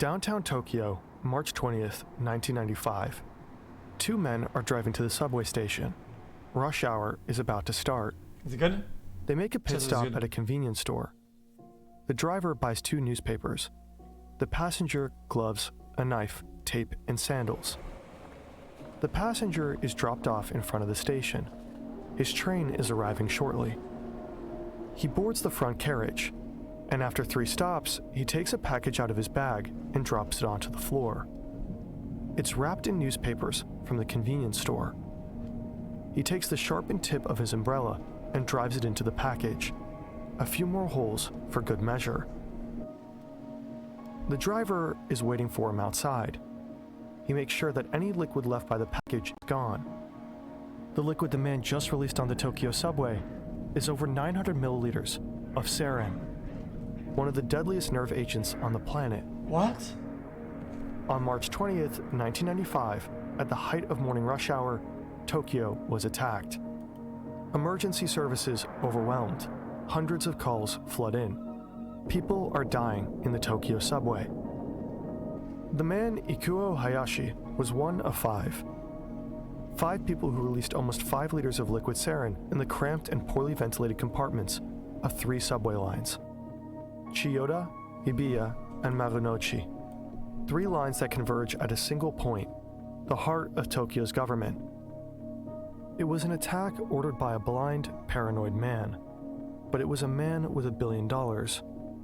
Downtown Tokyo, March 20th, 1995. Two men are driving to the subway station. Rush hour is about to start. Is it good? They make a pit stop at a convenience store. The driver buys 2 newspapers. The passenger, gloves, a knife, tape, and sandals. The passenger is dropped off in front of the station. His train is arriving shortly. He boards the front carriage, and after 3 stops, he takes a package out of his bag and drops it onto the floor. It's wrapped in newspapers from the convenience store. He takes the sharpened tip of his umbrella and drives it into the package. A few more holes for good measure. The driver is waiting for him outside. He makes sure that any liquid left by the package is gone. The liquid the man just released on the Tokyo subway is over 900 milliliters of sarin, one of the deadliest nerve agents on the planet. What? On March 20th, 1995, at the height of morning rush hour, Tokyo was attacked. Emergency services overwhelmed. Hundreds of calls flood in. People are dying in the Tokyo subway. The man Ikuo Hayashi was one of 5. 5 people who released almost 5 liters of liquid sarin in the cramped and poorly ventilated compartments of 3 subway lines. Chiyoda, Hibiya, and Marunouchi. 3 lines that converge at a single point, the heart of Tokyo's government. It was an attack ordered by a blind, paranoid man. But it was a man with $1 billion,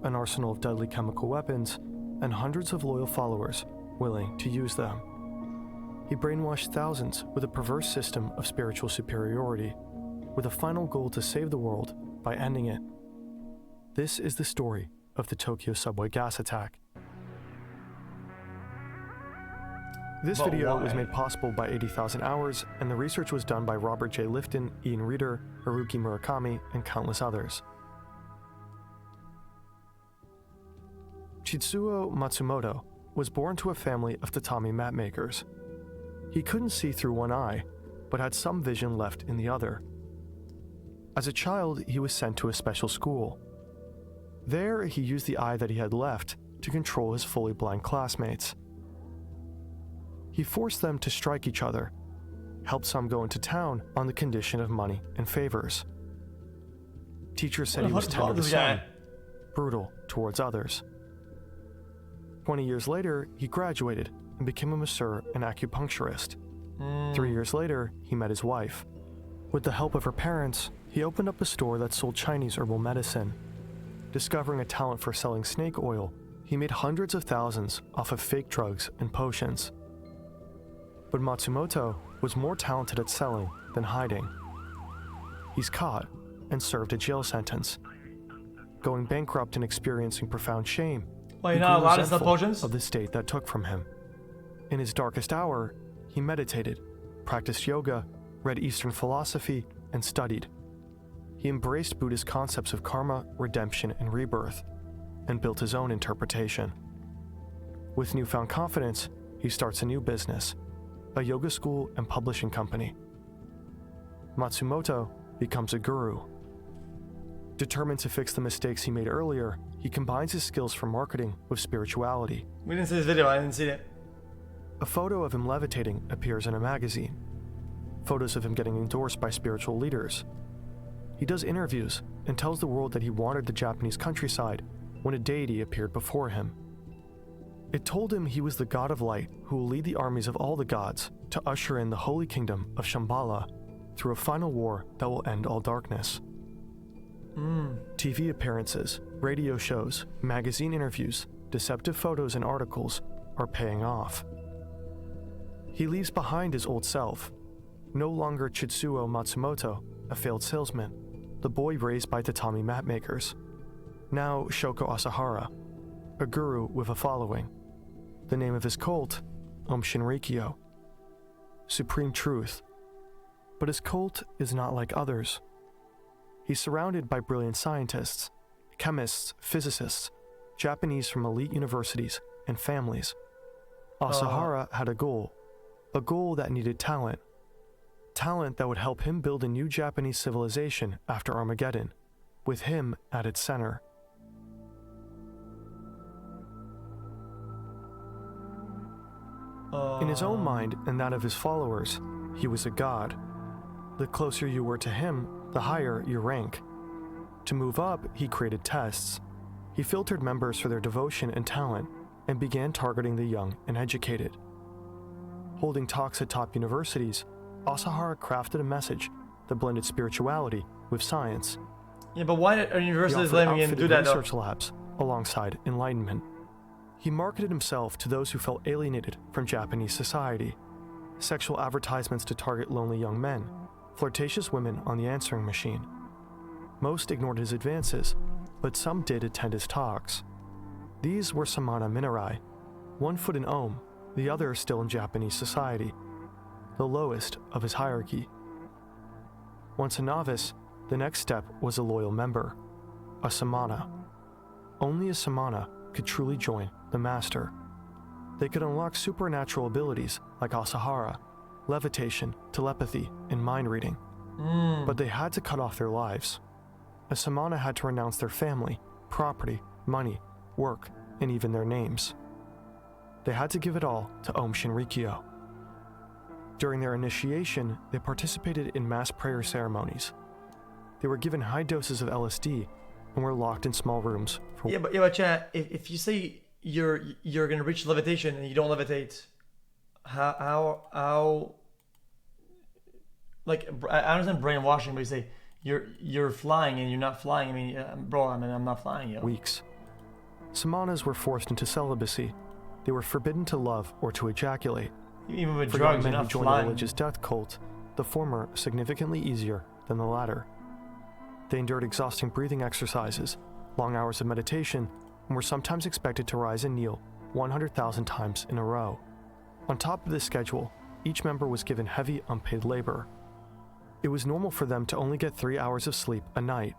an arsenal of deadly chemical weapons, and hundreds of loyal followers willing to use them. He brainwashed thousands with a perverse system of spiritual superiority, with a final goal to save the world by ending it. This is the story of the Tokyo subway gas attack. This video was made possible by 80,000 hours, and the research was done by Robert J. Lifton, Ian Reeder, Haruki Murakami, and countless others. Chitsuo Matsumoto was born to a family of tatami mat makers. He couldn't see through one eye, but had some vision left in the other. As a child, he was sent to a special school. There, he used the eye that he had left to control his fully blind classmates. He forced them to strike each other, helped some go into town on the condition of money and favors. Teachers said he was tender to some, brutal towards others. 20 years later, he graduated and became a masseur and acupuncturist. 3 years later, he met his wife. With the help of her parents, he opened up a store that sold Chinese herbal medicine. Discovering a talent for selling snake oil, he made hundreds of thousands off of fake drugs and potions. But Matsumoto was more talented at selling than hiding. He's caught and served a jail sentence. Going bankrupt and experiencing profound shame, he grew resentful of the state that took from him. In his darkest hour, he meditated, practiced yoga, read Eastern philosophy, and studied. He embraced Buddhist concepts of karma, redemption, and rebirth, and built his own interpretation. With newfound confidence, he starts a new business, a yoga school and publishing company. Matsumoto becomes a guru. Determined to fix the mistakes he made earlier, he combines his skills for marketing with spirituality. We didn't see this video, I didn't see it. A photo of him levitating appears in a magazine. Photos of him getting endorsed by spiritual leaders. He does interviews and tells the world that he wandered the Japanese countryside when a deity appeared before him. It told him he was the god of light who will lead the armies of all the gods to usher in the holy kingdom of Shambhala through a final war that will end all darkness. TV appearances, radio shows, magazine interviews, deceptive photos and articles are paying off. He leaves behind his old self, no longer Chitsuo Matsumoto, a failed salesman, the boy raised by tatami mat makers. Now Shoko Asahara, a guru with a following. The name of his cult, Om Shinrikyo, Supreme Truth. But his cult is not like others. He's surrounded by brilliant scientists, chemists, physicists, Japanese from elite universities, and families. Asahara had a goal that needed talent that would help him build a new Japanese civilization after Armageddon, with him at its center. In his own mind and that of his followers, he was a god. The closer you were to him, the higher your rank. To move up, he created tests. He filtered members for their devotion and talent and began targeting the young and educated. Holding talks at top universities, Asahara crafted a message that blended spirituality with science. Yeah, but why are universities letting him do that though? Research labs alongside enlightenment. He marketed himself to those who felt alienated from Japanese society. Sexual advertisements to target lonely young men, flirtatious women on the answering machine. Most ignored his advances, but some did attend his talks. These were Samana Minarai, one foot in Ohm, the other still in Japanese society, the lowest of his hierarchy. Once a novice, the next step was a loyal member, a Samana. Only a Samana could truly join the master. They could unlock supernatural abilities like Asahara, levitation, telepathy, and mind reading. But they had to cut off their lives. A Samana had to renounce their family, property, money, work, and even their names. They had to give it all to Om Shinrikyo. During their initiation, they participated in mass prayer ceremonies. They were given high doses of LSD and were locked in small rooms for but chat, if you say you're gonna reach levitation and you don't levitate, how like I understand brainwashing, but you say you're flying and you're not flying. I mean, bro, I'm not flying, yo. weeks. Samanas were forced into celibacy. They were forbidden to love or to ejaculate. Even with For drugs, young you're men who not joined flying. the religious death cult, the former significantly easier than the latter. They endured exhausting breathing exercises, long hours of meditation, and were sometimes expected to rise and kneel 100,000 times in a row. On top of this schedule, each member was given heavy unpaid labor. It was normal for them to only get 3 hours of sleep a night.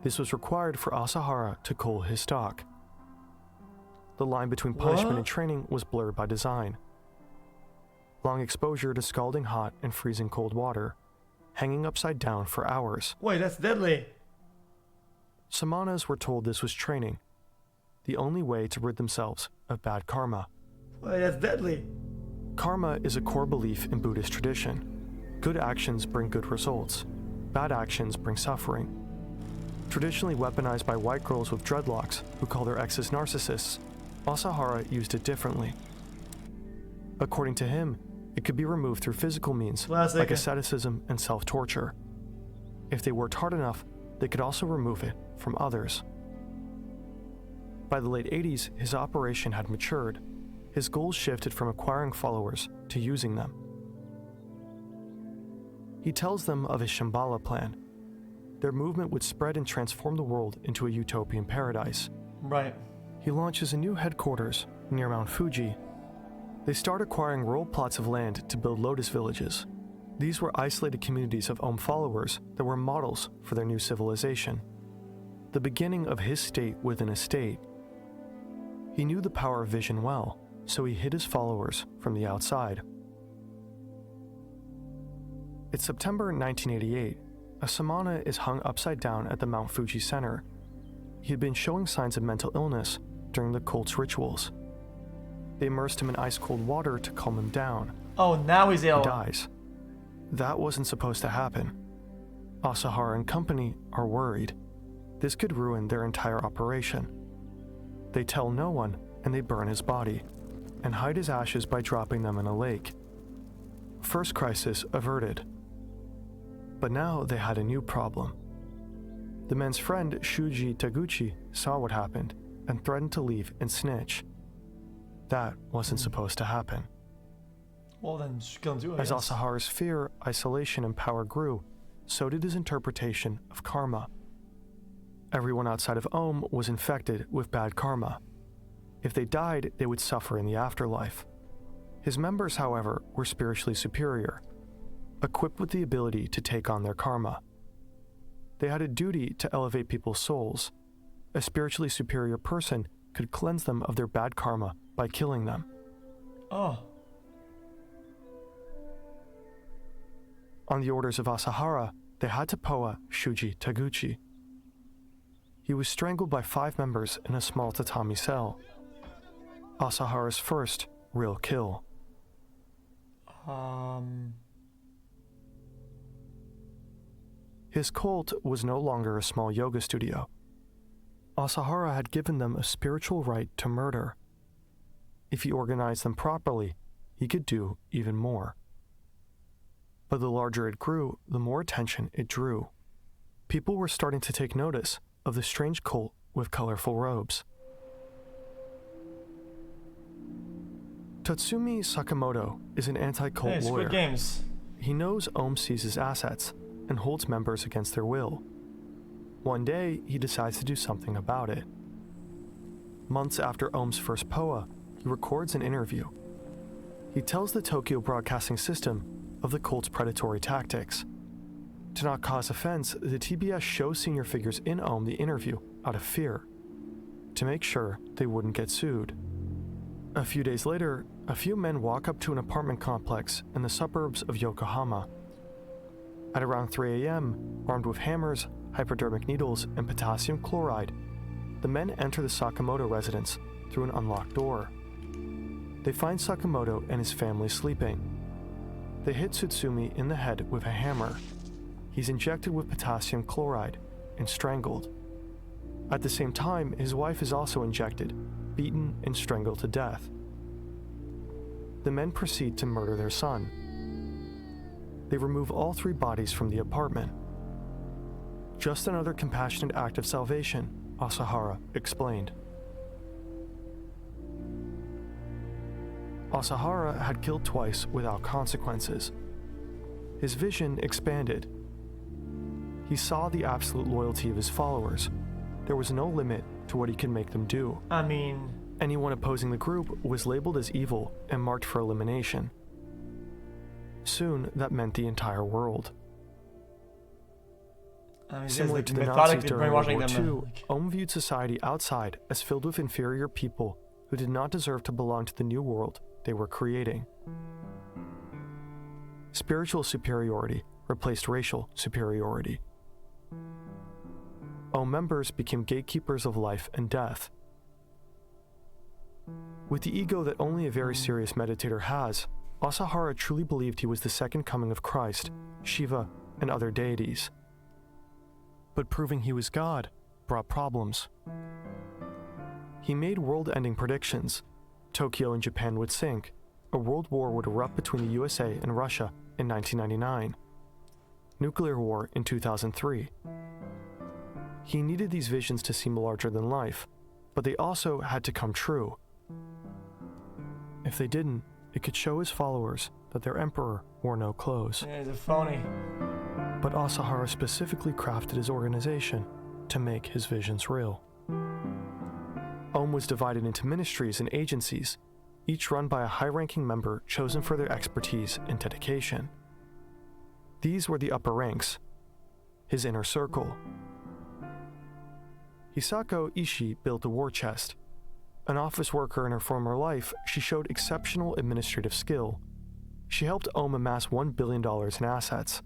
This was required for Asahara to cull his stock. The line between punishment and training was blurred by design. Long exposure to scalding hot and freezing cold water, hanging upside down for hours. Wait, that's deadly. Samanas were told this was training, the only way to rid themselves of bad karma. Wait, that's deadly. Karma is a core belief in Buddhist tradition. Good actions bring good results. Bad actions bring suffering. Traditionally weaponized by white girls with dreadlocks who call their exes narcissists, Asahara used it differently. According to him, it could be removed through physical means like asceticism and self-torture. If they worked hard enough, they could also remove it from others. By the late 80s, his operation had matured. His goals shifted from acquiring followers to using them. He tells them of his Shambhala plan. Their movement would spread and transform the world into a utopian paradise. Right. He launches a new headquarters near Mount Fuji. They start acquiring rural plots of land to build lotus villages. These were isolated communities of Om followers that were models for their new civilization. The beginning of his state within a state. He knew the power of vision well, so he hid his followers from the outside. It's September 1988. A Samana is hung upside down at the Mount Fuji Center. He had been showing signs of mental illness during the cult's rituals. They immersed him in ice-cold water to calm him down. Oh, now he's ill. He dies. That wasn't supposed to happen. Asahara and company are worried. This could ruin their entire operation. They tell no one, and they burn his body, and hide his ashes by dropping them in a lake. First crisis averted. But now they had a new problem. The men's friend Shuji Taguchi saw what happened and threatened to leave and snitch. That wasn't supposed to happen. Well, then just kill him too, I As guess. Asahara's fear, isolation, and power grew, so did his interpretation of karma. Everyone outside of Om was infected with bad karma. If they died, they would suffer in the afterlife. His members, however, were spiritually superior, equipped with the ability to take on their karma. They had a duty to elevate people's souls. A spiritually superior person could cleanse them of their bad karma by killing them. Oh. On the orders of Asahara, they had to poa Shuji Taguchi. He was strangled by 5 members in a small tatami cell. Asahara's first real kill. His cult was no longer a small yoga studio. Asahara had given them a spiritual right to murder. If he organized them properly, he could do even more. But the larger it grew, the more attention it drew. People were starting to take notice of the strange cult with colorful robes. Tatsumi Sakamoto is an anti-cult Hey, lawyer. Squid Games. He knows Ohm seizes assets and holds members against their will. One day, he decides to do something about it. Months after Ohm's first POA, he records an interview. He tells the Tokyo Broadcasting System of the cult's predatory tactics. To not cause offense, the TBS shows senior figures in Ohm the interview out of fear, to make sure they wouldn't get sued. A few days later, a few men walk up to an apartment complex in the suburbs of Yokohama. At around 3 a.m., armed with hammers, hypodermic needles, and potassium chloride, the men enter the Sakamoto residence through an unlocked door. They find Sakamoto and his family sleeping. They hit Tsutsumi in the head with a hammer. He's injected with potassium chloride and strangled. At the same time, his wife is also injected, beaten, and strangled to death. The men proceed to murder their son. They remove all 3 bodies from the apartment. Just another compassionate act of salvation, Asahara explained. Asahara had killed twice without consequences. His vision expanded. He saw the absolute loyalty of his followers. There was no limit to what he could make them do. I mean, anyone opposing the group was labeled as evil and marked for elimination. Soon, that meant the entire world. Similar to the Nazis during World War II, Ohm viewed society outside as filled with inferior people who did not deserve to belong to the new world they were creating. Spiritual superiority replaced racial superiority. Ohm members became gatekeepers of life and death. With the ego that only a very serious meditator has, Asahara truly believed he was the second coming of Christ, Shiva, and other deities. But proving he was God brought problems. He made world-ending predictions. Tokyo and Japan would sink. A world war would erupt between the USA and Russia in 1999. Nuclear war in 2003. He needed these visions to seem larger than life, but they also had to come true. If they didn't, it could show his followers that their emperor wore no clothes. Yeah, he's a phony. But Asahara specifically crafted his organization to make his visions real. Ohm was divided into ministries and agencies, each run by a high-ranking member chosen for their expertise and dedication. These were the upper ranks, his inner circle. Hisako Ishii built a war chest. An office worker in her former life, she showed exceptional administrative skill. She helped Ohm amass $1 billion in assets.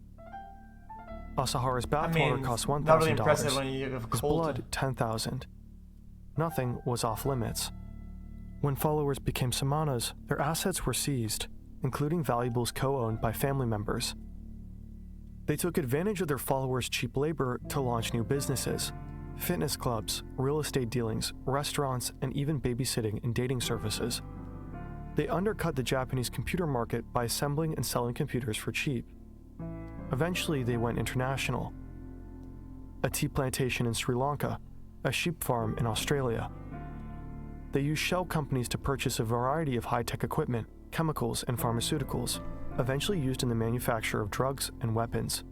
Asahara's bathwater cost $1,000. Not really impressive when you have His cold. blood, $10,000. Nothing was off limits. When followers became samanas, their assets were seized, including valuables co-owned by family members. They took advantage of their followers' cheap labor to launch new businesses: fitness clubs, real estate dealings, restaurants, and even babysitting and dating services. They undercut the Japanese computer market by assembling and selling computers for cheap. Eventually, they went international. A tea plantation in Sri Lanka, a sheep farm in Australia. They used shell companies to purchase a variety of high-tech equipment, chemicals, and pharmaceuticals, eventually used in the manufacture of drugs and weapons.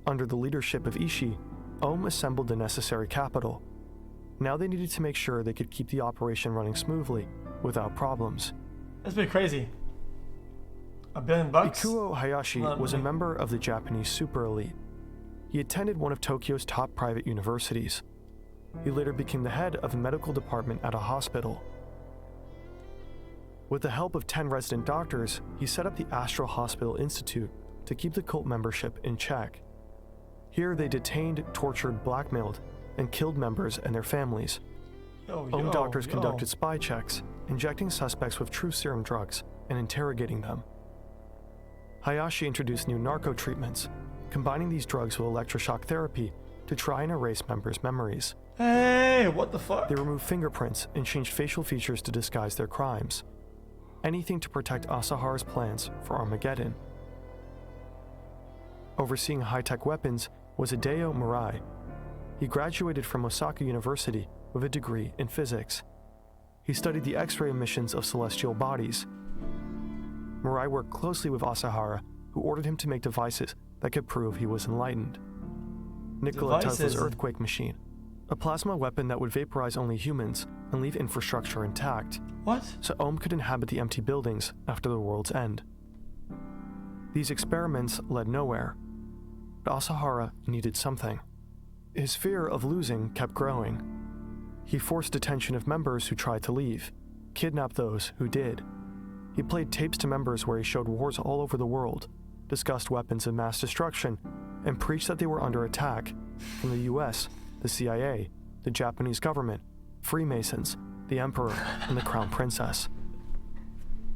Under the leadership of Ishii, Ohm assembled the necessary capital. Now they needed to make sure they could keep the operation running smoothly, without problems. That's pretty crazy. $1 billion? Ikuo Hayashi was a member of the Japanese super elite. He attended one of Tokyo's top private universities. He later became the head of the medical department at a hospital. With the help of 10 resident doctors, he set up the Astral Hospital Institute to keep the cult membership in check. Here they detained, tortured, blackmailed, and killed members and their families. Ohm doctors conducted spy checks, injecting suspects with true serum drugs and interrogating them. Hayashi introduced new narco treatments, combining these drugs with electroshock therapy to try and erase members' memories. Hey, what the fuck? They removed fingerprints and changed facial features to disguise their crimes. Anything to protect Asahara's plans for Armageddon. Overseeing high-tech weapons was Hideo Murai. He graduated from Osaka University with a degree in physics. He studied the X-ray emissions of celestial bodies. Murai worked closely with Asahara, who ordered him to make devices that could prove he was enlightened. Nikola Tesla's earthquake machine, a plasma weapon that would vaporize only humans and leave infrastructure intact. What? So Ohm could inhabit the empty buildings after the world's end. These experiments led nowhere, but Asahara needed something. His fear of losing kept growing. He forced detention of members who tried to leave, kidnapped those who did. He played tapes to members where he showed wars all over the world, discussed weapons of mass destruction, and preached that they were under attack from the US, the CIA, the Japanese government, Freemasons, the Emperor, and the Crown Princess.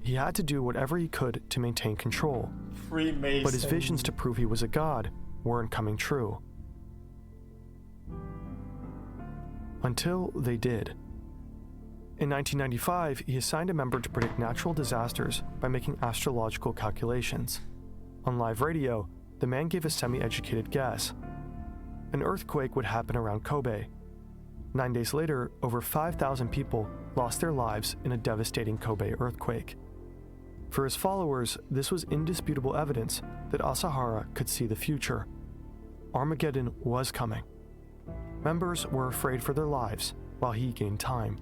He had to do whatever he could to maintain control. Freemasons. But his visions to prove he was a god weren't coming true. Until they did. In 1995, he assigned a member to predict natural disasters by making astrological calculations. On live radio, the man gave a semi-educated guess. An earthquake would happen around Kobe. 9 days later, over 5,000 people lost their lives in a devastating Kobe earthquake. For his followers, this was indisputable evidence that Asahara could see the future. Armageddon was coming. Members were afraid for their lives while he gained time.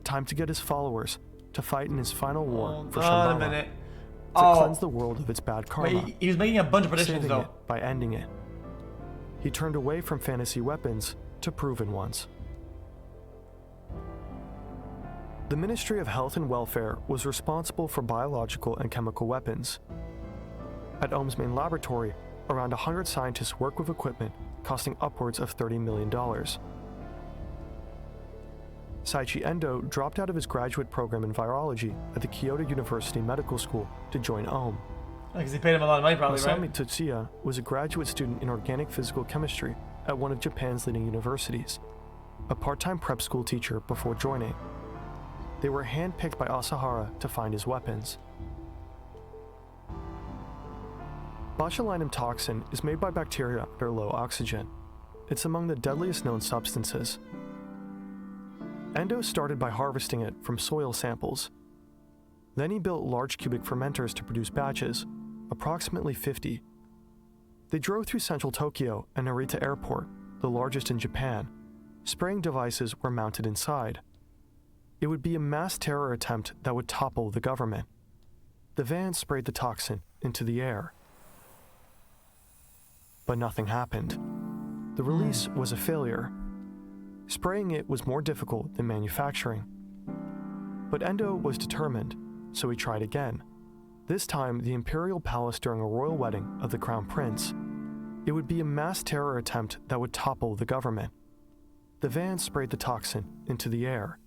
Time to get his followers to fight in his final war for Shambhala, to cleanse the world of its bad karma. Wait, he was making a bunch of predictions saving though. it by ending it. He turned away from fantasy weapons to proven ones. The Ministry of Health and Welfare was responsible for biological and chemical weapons. At Ohm's main laboratory, around 100 scientists work with equipment costing upwards of $30 million. Saichi Endo dropped out of his graduate program in virology at the Kyoto University Medical School to join Ohm. Because he paid him a lot of money, probably, Masami right? Tsuchiya was a graduate student in organic physical chemistry at one of Japan's leading universities, a part-time prep school teacher before joining. They were handpicked by Asahara to find his weapons. Botulinum toxin is made by bacteria under low oxygen. It's among the deadliest known substances. Endo started by harvesting it from soil samples. Then he built large cubic fermenters to produce batches, approximately 50. They drove through central Tokyo and Narita Airport, the largest in Japan. Spraying devices were mounted inside. It would be a mass terror attempt that would topple the government. The van sprayed the toxin into the air. But nothing happened. The release was a failure. Spraying it was more difficult than manufacturing. But Endo was determined, so he tried again. This time, the imperial palace during a royal wedding of the crown prince. It would be a mass terror attempt that would topple the government. The van sprayed the toxin into the air.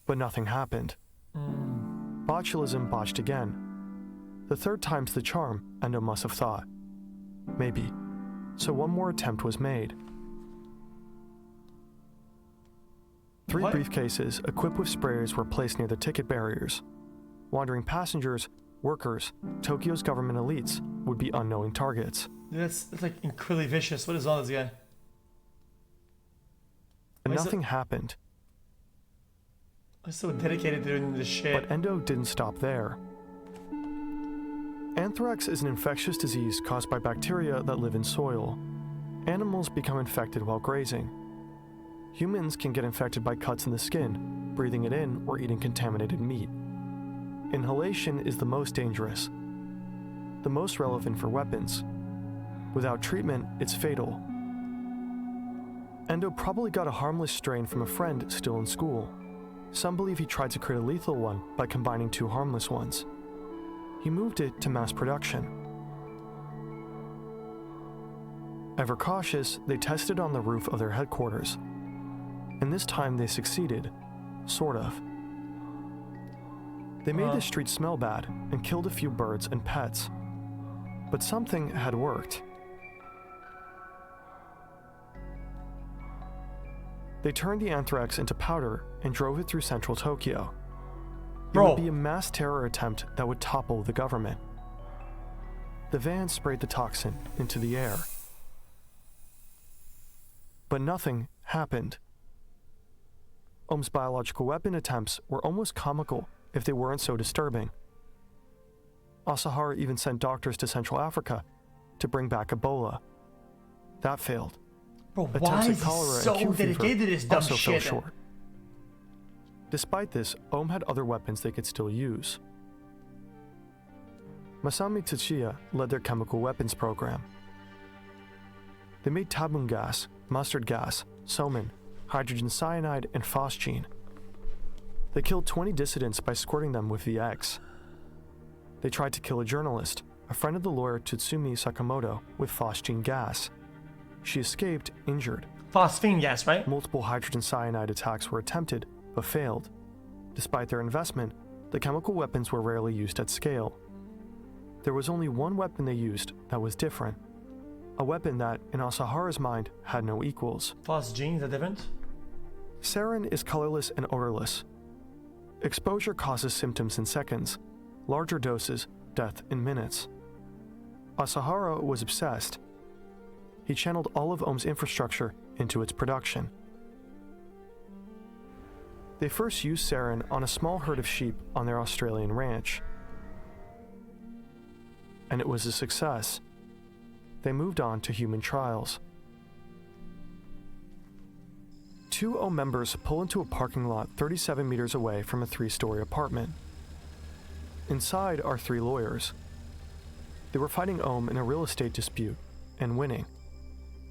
But nothing happened. Botulism botched again. The third time's the charm, Endo must have thought. Maybe. So one more attempt was made. 3 briefcases equipped with sprayers were placed near the ticket barriers. Wandering passengers, workers, Tokyo's government elites would be unknowing targets. Dude, that's like incredibly vicious. What is all this guy? And nothing happened. I'm so dedicated to doing this shit. But Endo didn't stop there. Anthrax is an infectious disease caused by bacteria that live in soil. Animals become infected while grazing. Humans can get infected by cuts in the skin, breathing it in, or eating contaminated meat. Inhalation is the most dangerous, the most relevant for weapons. Without treatment, it's fatal. Endo probably got a harmless strain from a friend still in school. Some believe he tried to create a lethal one by combining 2 harmless ones. He moved it to mass production. Ever cautious, they tested on the roof of their headquarters. And this time they succeeded, sort of. They made the street smell bad and killed a few birds and pets. But something had worked. They turned the anthrax into powder and drove it through central Tokyo. It would be a mass terror attempt that would topple the government. The van sprayed the toxin into the air. But nothing happened. Ohm's biological weapon attempts were almost comical if they weren't so disturbing. Asahara even sent doctors to Central Africa to bring back Ebola. That failed. Bro, why is he so dedicated to this dumb also shit? fell short. Despite this, Ohm had other weapons they could still use. Masami Tsuchiya led their chemical weapons program. They made tabun gas, mustard gas, soman, hydrogen cyanide, and phosgene. They killed 20 dissidents by squirting them with VX. They tried to kill a journalist, a friend of the lawyer Tsutsumi Sakamoto, with phosgene gas. She escaped injured. Phosphine gas, right? Multiple hydrogen cyanide attacks were attempted, but failed. Despite their investment, the chemical weapons were rarely used at scale. There was only one weapon they used that was different. A weapon that, in Asahara's mind, had no equals. Phosgene, is that different? Sarin is colorless and odorless. Exposure causes symptoms in seconds. Larger doses, death in minutes. Asahara was obsessed. He channeled all of Ohm's infrastructure into its production. They first used sarin on a small herd of sheep on their Australian ranch. And it was a success. They moved on to human trials. 2 Ohm members pull into a parking lot 37 meters away from a 3-story apartment. Inside are 3 lawyers. They were fighting Ohm in a real estate dispute and winning.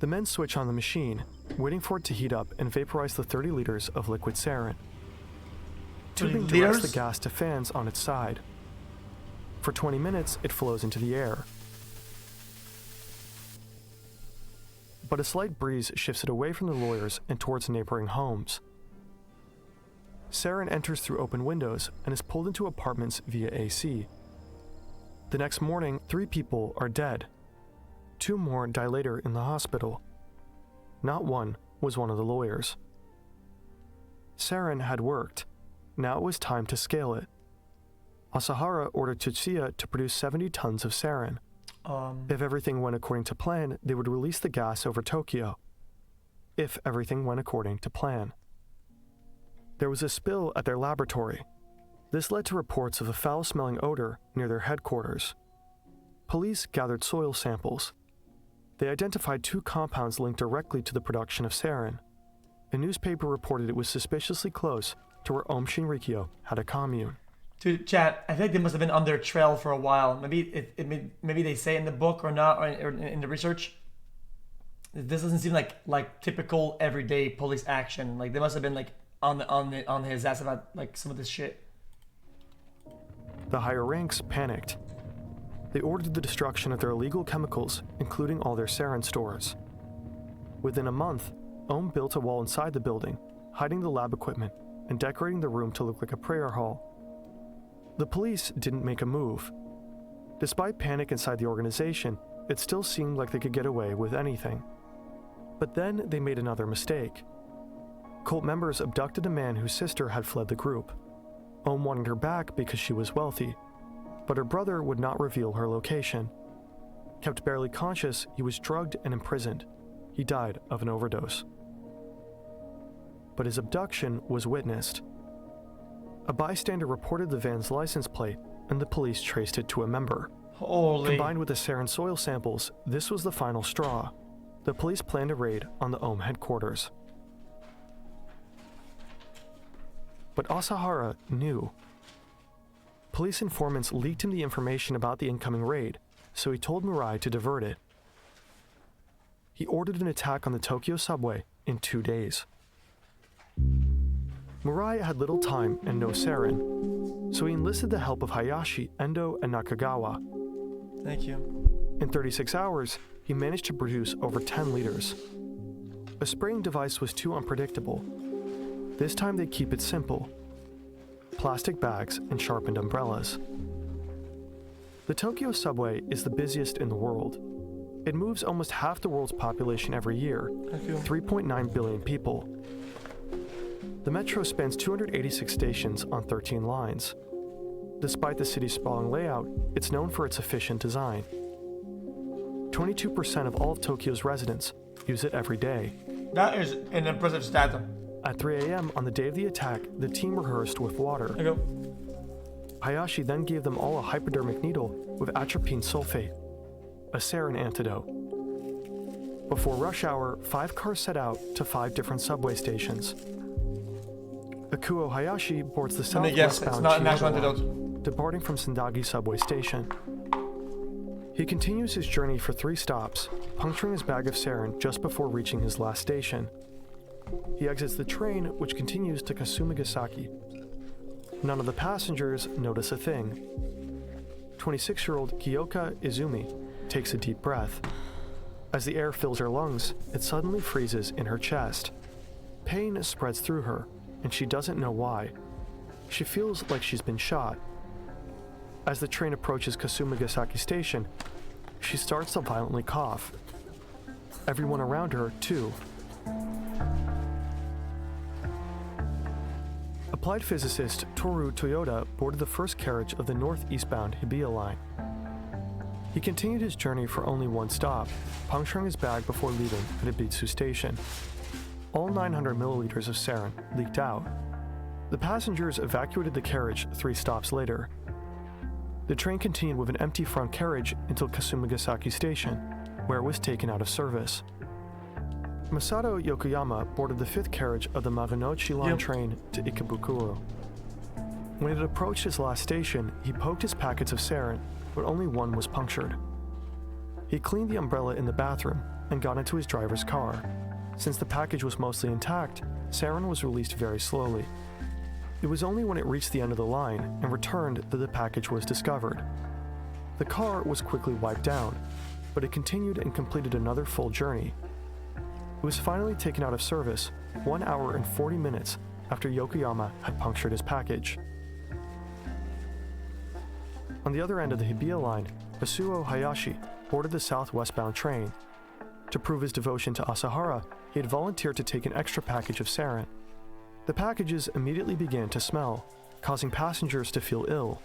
The men switch on the machine, waiting for it to heat up and vaporize the 30 liters of liquid sarin. Tubing directs the gas to fans on its side. For 20 minutes, it flows into the air. But a slight breeze shifts it away from the lawyers and towards neighboring homes. Sarin enters through open windows and is pulled into apartments via AC. The next morning, 3 people are dead. 2 more die later in the hospital. Not one was one of the lawyers. Sarin had worked. Now it was time to scale it. Asahara ordered Tsuchiya to produce 70 tons of sarin. If everything went according to plan, they would release the gas over Tokyo. If everything went according to plan. There was a spill at their laboratory. This led to reports of a foul-smelling odor near their headquarters. Police gathered soil samples. They identified 2 compounds linked directly to the production of sarin. A newspaper reported it was suspiciously close to where Ohm Shinrikyo had a commune. Dude, chat, I think they must have been on their trail for a while. Maybe they say in the book or not, or in the research. This doesn't seem like typical everyday police action. Like they must have been like on his ass about like some of this shit. The higher ranks panicked. They ordered the destruction of their illegal chemicals, including all their sarin stores. Within a month, Ohm built a wall inside the building, hiding the lab equipment and decorating the room to look like a prayer hall. The police didn't make a move. Despite panic inside the organization, it still seemed like they could get away with anything. But then they made another mistake. Cult members abducted a man whose sister had fled the group. Ohm wanted her back because she was wealthy, but her brother would not reveal her location. Kept barely conscious, he was drugged and imprisoned. He died of an overdose. But his abduction was witnessed. A bystander reported the van's license plate, and the police traced it to a member. Holy. Combined with the sarin soil samples, this was the final straw. The police planned a raid on the Ohm headquarters. But Asahara knew. Police informants leaked him the information about the incoming raid, so he told Murai to divert it. He ordered an attack on the Tokyo subway in 2 days. Murai had little time and no sarin, so he enlisted the help of Hayashi, Endo, and Nakagawa. Thank you. In 36 hours, he managed to produce over 10 liters. A spraying device was too unpredictable. This time they keep it simple. plastic bags, and sharpened umbrellas. The Tokyo subway is the busiest in the world. It moves almost half the world's population every year, 3.9 billion people. The metro spans 286 stations on 13 lines. Despite the city's sprawling layout, it's known for its efficient design. 22% of all of Tokyo's residents use it every day. That is an impressive stat. At 3 a.m. on the day of the attack, the team rehearsed with water. There you go. Hayashi then gave them all a hypodermic needle with atropine sulfate, a sarin antidote. Before rush hour, 5 cars set out to 5 different subway stations. Ikuo Hayashi boards the southwestbound it's not a national Chiyoda line, antidote. departing from Sendagi subway station. He continues his journey for 3 stops, puncturing his bag of sarin just before reaching his last station. He exits the train, which continues to Kasumigasaki. None of the passengers notice a thing. 26-year-old Kiyoka Izumi takes a deep breath. As the air fills her lungs, it suddenly freezes in her chest. Pain spreads through her, and she doesn't know why. She feels like she's been shot. As the train approaches Kasumigasaki Station, she starts to violently cough. Everyone around her, too. Applied physicist Toru Toyoda boarded the first carriage of the northeastbound Hibiya line. He continued his journey for only 1 stop, puncturing his bag before leaving at Ibitsu Station. All 900 milliliters of sarin leaked out. The passengers evacuated the carriage 3 stops later. The train continued with an empty front carriage until Kasumigasaki Station, where it was taken out of service. Masato Yokoyama boarded the 5th carriage of the Marunouchi Line train to Ikebukuro. When it approached his last station, he poked his packets of sarin, but only one was punctured. He cleaned the umbrella in the bathroom and got into his driver's car. Since the package was mostly intact, sarin was released very slowly. It was only when it reached the end of the line and returned that the package was discovered. The car was quickly wiped down, but it continued and completed another full journey. It was finally taken out of service 1 hour and 40 minutes after Yokoyama had punctured his package. On the other end of the Hibiya line, Yasuo Hayashi boarded the southwestbound train. To prove his devotion to Asahara, he had volunteered to take an extra package of sarin. The packages immediately began to smell, causing passengers to feel ill.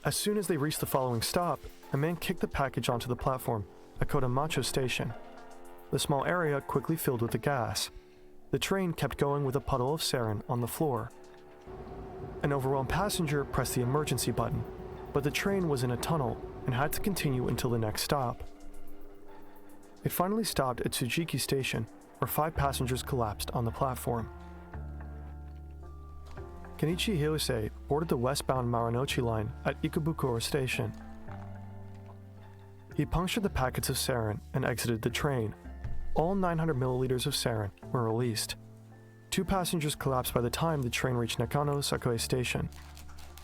As soon as they reached the following stop, a man kicked the package onto the platform at Kodamacho Station. The small area quickly filled with the gas. The train kept going with a puddle of sarin on the floor. An overwhelmed passenger pressed the emergency button, but the train was in a tunnel and had to continue until the next stop. It finally stopped at Tsujiki Station, where 5 passengers collapsed on the platform. Kenichi Hyosei boarded the westbound Marunouchi line at Ikebukuro Station. He punctured the packets of sarin and exited the train. All 900 milliliters of sarin were released. 2 passengers collapsed by the time the train reached Nakano Sakue Station.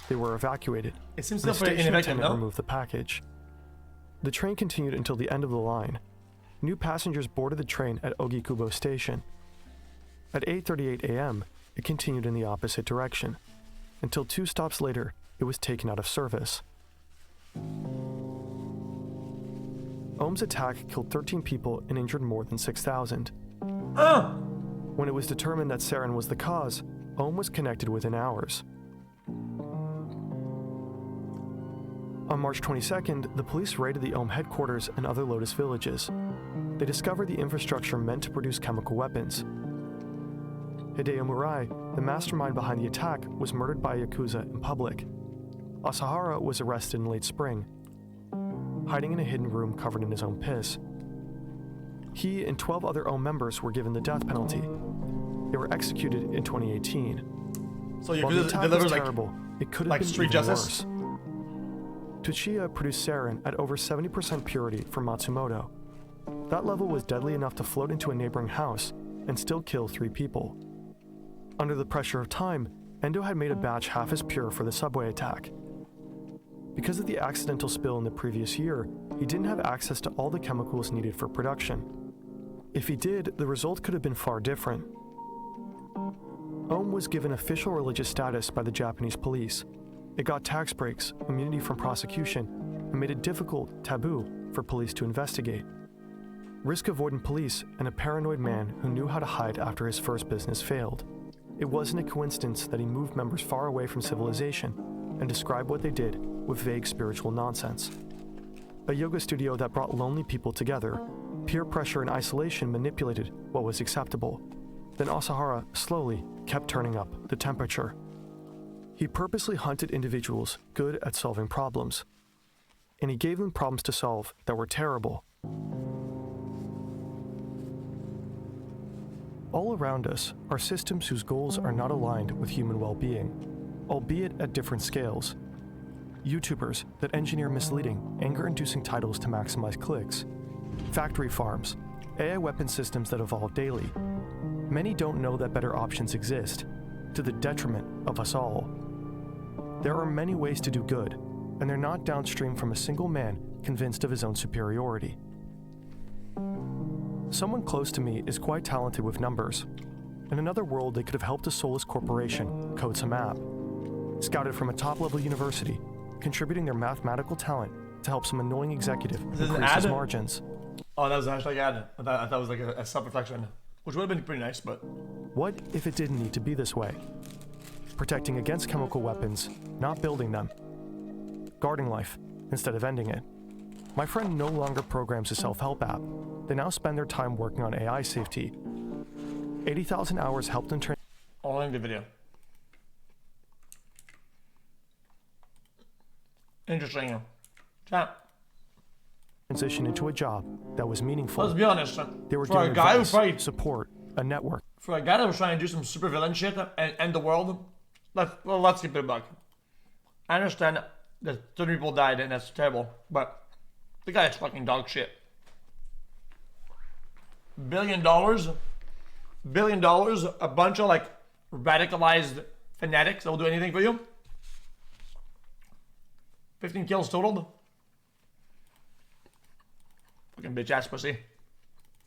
They were evacuated. It seems The still pretty station ineffective, attendant no? removed the package. The train continued until the end of the line. New passengers boarded the train at Ogikubo Station. At 8:38 a.m., it continued in the opposite direction. Until 2 stops later, it was taken out of service. Ohm's attack killed 13 people and injured more than 6,000. When it was determined that sarin was the cause, Ohm was connected within hours. On March 22nd, the police raided the Ohm headquarters and other Lotus villages. They discovered the infrastructure meant to produce chemical weapons. Hideo Murai, the mastermind behind the attack, was murdered by Yakuza in public. Asahara was arrested in late spring, hiding in a hidden room covered in his own piss. He and 12 other Ohm members were given the death penalty. They were executed in 2018. So While the Yakuza attack delivers was like terrible, it could have like been street even justice? worse. Tsuchiya produced sarin at over 70% purity for Matsumoto. That level was deadly enough to float into a neighboring house and still kill 3 people. Under the pressure of time, Endo had made a batch half as pure for the subway attack. Because of the accidental spill in the previous year, he didn't have access to all the chemicals needed for production. If he did, the result could have been far different. Ohm was given official religious status by the Japanese police. It got tax breaks, immunity from prosecution, and made it difficult, taboo, for police to investigate. Risk-avoidant police and a paranoid man who knew how to hide after his first business failed. It wasn't a coincidence that he moved members far away from civilization and described what they did with vague spiritual nonsense. A yoga studio that brought lonely people together, peer pressure and isolation manipulated what was acceptable. Then Asahara slowly kept turning up the temperature. He purposely hunted individuals good at solving problems, and he gave them problems to solve that were terrible. All around us are systems whose goals are not aligned with human well-being, albeit at different scales. YouTubers that engineer misleading, anger-inducing titles to maximize clicks. Factory farms, AI weapon systems that evolve daily. Many don't know that better options exist, to the detriment of us all. There are many ways to do good, and they're not downstream from a single man convinced of his own superiority. Someone close to me is quite talented with numbers. In another world, they could have helped a soulless corporation code some app. Scouted from a top-level university, contributing their mathematical talent to help some annoying executive increase his margins. Oh, that was a hashtag ad. I thought it was like a self-reflection, which would have been pretty nice, but... What if it didn't need to be this way? Protecting against chemical weapons, not building them. Guarding life, instead of ending it. My friend no longer programs a self-help app. They now spend their time working on AI safety. 80,000 hours helped them I'll end the video. Interesting. Chat. transition into a job that was meaningful. Let's be honest. They were For a given guy who advice, probably... support, a network. For a guy that was trying to do some supervillain shit and end the world, let's keep it a buck. I understand that 30 people died and that's terrible, but the guy is fucking dog shit. $1 billion, a bunch of like radicalized fanatics that will do anything for you. 15 kills totaled. Fucking bitch ass pussy.